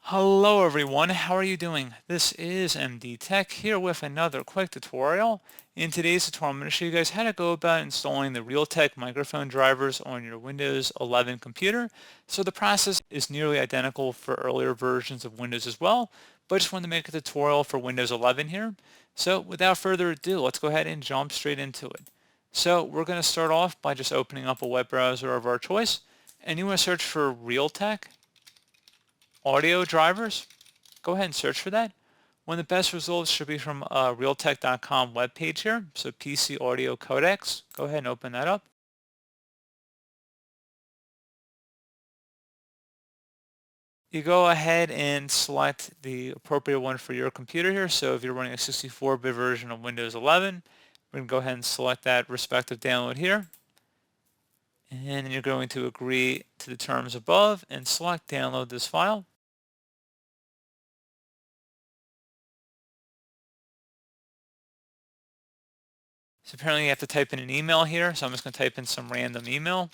Hello everyone, how are you doing? This is MD Tech here with another quick tutorial. In today's tutorial, I'm going to show you guys how to go about installing the Realtek microphone drivers on your Windows 11 computer. So the process is nearly identical for earlier versions of Windows as well, but I just wanted to make a tutorial for Windows 11 here. So without further ado, let's go ahead and jump straight into it. So we're going to start off by just opening up a web browser of our choice, and you want to search for Realtek audio drivers. Go ahead and search for that. One of the best results should be from realtek.com webpage here. So PC Audio Codecs. Go ahead and open that up. You go ahead and select the appropriate one for your computer here. So if you're running a 64-bit version of Windows 11, we're going to go ahead and select that respective download here. And then you're going to agree to the terms above and select download this file. So apparently you have to type in an email here. So I'm just going to type in some random email.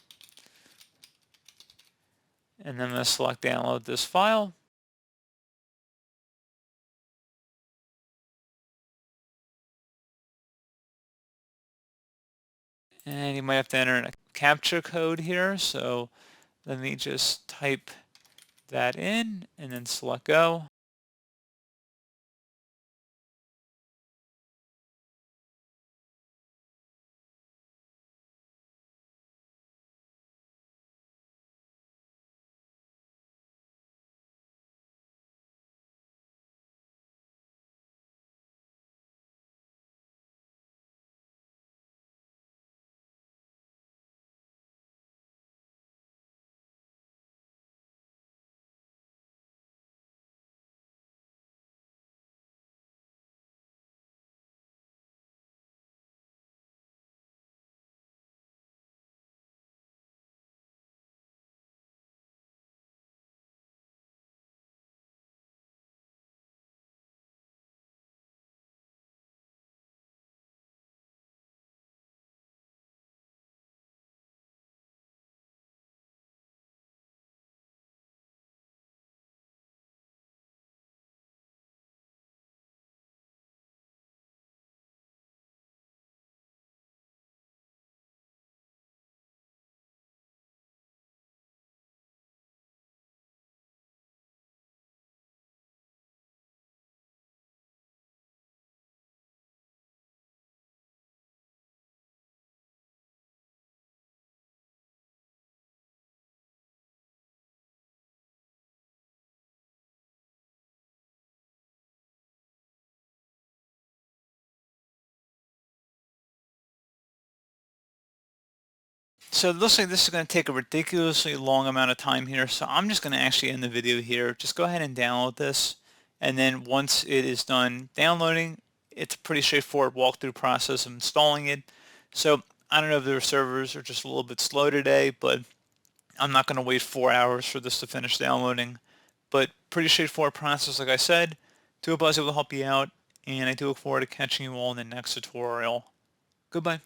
And then I'm going to select download this file. And you might have to enter a captcha code here. So let me just type that in and then select go. So it looks like this is going to take a ridiculously long amount of time here. So I'm just going to actually end the video here. Just go ahead and download this. And then once it is done downloading, it's a pretty straightforward walkthrough process of installing it. So I don't know if their servers are just a little bit slow today, but I'm not going to wait 4 hours for this to finish downloading. But pretty straightforward process, like I said. Do hope I was able to help you out, and I do look forward to catching you all in the next tutorial. Goodbye.